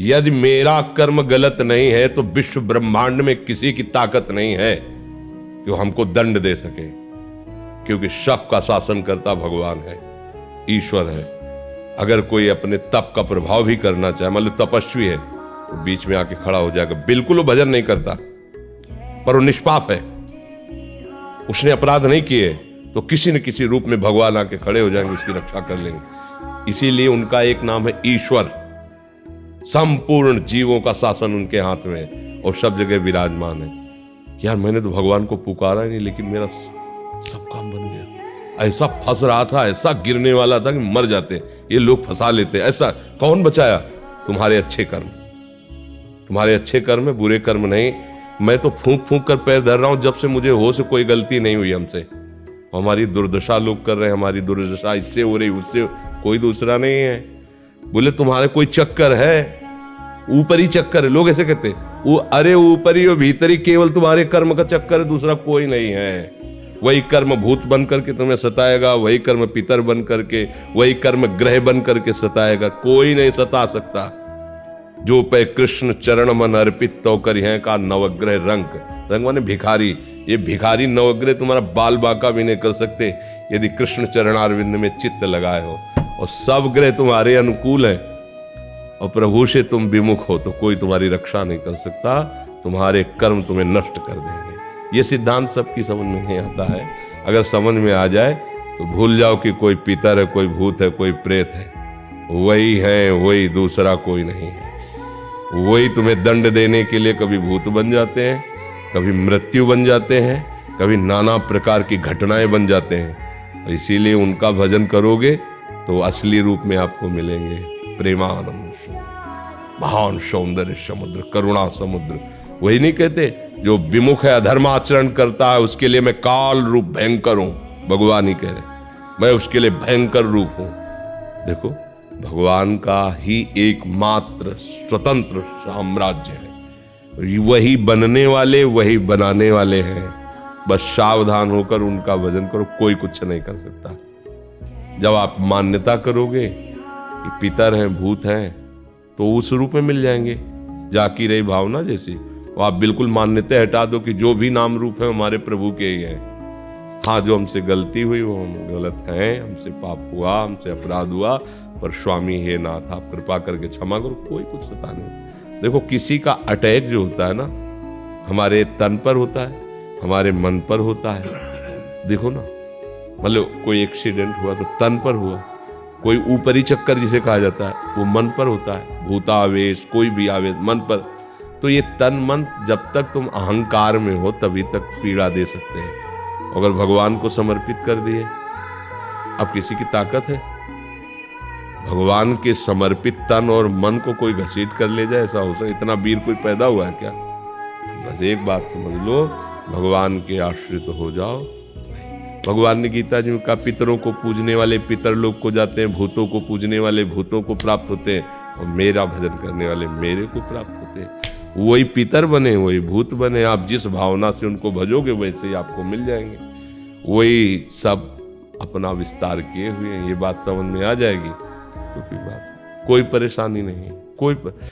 यदि मेरा कर्म गलत नहीं है तो विश्व ब्रह्मांड में किसी की ताकत नहीं है कि वो हमको दंड दे सके, क्योंकि सबका शासन करता भगवान है, ईश्वर है। अगर कोई अपने तप का प्रभाव भी करना चाहे, मान लो तपस्वी है, तो बीच में आके खड़ा हो जाएगा। बिल्कुल वो भजन नहीं करता, पर वो निष्पाप है, उसने अपराध नहीं किए, तो किसी न किसी रूप में भगवान आके खड़े हो जाएंगे, उसकी रक्षा कर लेंगे। इसीलिए उनका एक नाम है ईश्वर। संपूर्ण जीवों का शासन उनके हाथ में है और सब जगह विराजमान है। यार मैंने तो भगवान को पुकारा ही नहीं, लेकिन मेरा सब काम बन गया। ऐसा फंस रहा था, ऐसा गिरने वाला था कि मर जाते, ये लोग फंसा लेते। ऐसा कौन बचाया? तुम्हारे अच्छे कर्म, तुम्हारे अच्छे कर्म है, बुरे कर्म नहीं। मैं तो फूंक फूंक कर पैर धर रहा हूं, जब से मुझे हो से कोई गलती नहीं हुई हमसे। हमारी दुर्दशा लोग कर रहे हैं, हमारी दुर्दशा इससे हो रही, उससे, कोई दूसरा नहीं है। बोले तुम्हारे कोई चक्कर है, ऊपरी चक्कर है। लोग ऐसे कहते हैं, वो अरे ऊपरी और भीतरी, केवल तुम्हारे कर्म का चक्कर है, दूसरा कोई नहीं है। वही कर्म भूत बन करके तुम्हें सताएगा, वही कर्म पितर बन करके, वही कर्म ग्रह बन करके सताएगा। कोई नहीं सता सकता। जो पे कृष्ण चरण मन अर्पित तो करी है का नवग्रह रंग माने भिखारी। ये भिखारी नवग्रह तुम्हारा बाल बांका भी नहीं कर सकते यदि कृष्ण चरणारविंद में चित्त लगाए हो। और सब ग्रह तुम्हारे अनुकूल है और प्रभु से तुम विमुख हो तो कोई तुम्हारी रक्षा नहीं कर सकता। तुम्हारे कर्म तुम्हें नष्ट कर देंगे। ये सिद्धांत सबकी समझ में नहीं आता है। अगर समझ में आ जाए तो भूल जाओ कि कोई पितर है, कोई भूत है, कोई प्रेत है। वही है, वही, दूसरा कोई नहीं है। वही तुम्हें दंड देने के लिए कभी भूत बन जाते हैं, कभी मृत्यु बन जाते हैं, कभी नाना प्रकार की घटनाएं बन जाते हैं। और इसीलिए उनका भजन करोगे तो असली रूप में आपको मिलेंगे। प्रेमानंद, महान सौंदर्य समुद्र, करुणा समुद्र। वही नहीं कहते, जो विमुख है, अधर्म आचरण करता है, उसके लिए मैं काल रूप भयंकर हूं। भगवान ही कह रहे, मैं उसके लिए भयंकर रूप हूं। देखो, भगवान का ही एकमात्र स्वतंत्र साम्राज्य है। वही बनने वाले, वही बनाने वाले हैं। बस सावधान होकर उनका भजन करो, कोई कुछ नहीं कर सकता। जब आप मान्यता करोगे कि पितर हैं, भूत हैं, तो उस रूप में मिल जाएंगे। जाकी रही भावना जैसी, वो आप बिल्कुल मान्यता हटा दो कि जो भी नाम रूप है हमारे प्रभु के ही हैं। हाँ, जो हमसे गलती हुई वो हम गलत हैं, हमसे पाप हुआ, हमसे अपराध हुआ, पर स्वामी हे नाथ आप कृपा करके क्षमा करो। कोई कुछ सता नहीं। देखो, किसी का अटैक जो होता है ना, हमारे तन पर होता है, हमारे मन पर होता है। देखो ना, मतलब कोई एक्सीडेंट हुआ तो तन पर हुआ। कोई ऊपरी चक्कर जिसे कहा जाता है वो मन पर होता है। भूतावेश, कोई भी आवेश मन पर। तो ये तन मन जब तक तुम अहंकार में हो तभी तक पीड़ा दे सकते हैं। अगर भगवान को समर्पित कर दिए, अब किसी की ताकत है? भगवान के समर्पित तन और मन को कोई घसीट कर ले जाए, ऐसा हो सकता? इतना वीर कोई पैदा हुआ है क्या? बस एक बात समझ लो, भगवान के आश्रित हो जाओ। भगवान ने गीता जी में कहा, पितरों को पूजने वाले पितर लोग को जाते हैं, भूतों को पूजने वाले भूतों को प्राप्त होते हैं, और मेरा भजन करने वाले मेरे को प्राप्त होते हैं। वही पितर बने, वही भूत बने, आप जिस भावना से उनको भजोगे वैसे ही आपको मिल जाएंगे। वही सब अपना विस्तार किए हुए हैं। ये बात समझ में आ जाएगी तो फिर बात, कोई परेशानी नहीं है। कोई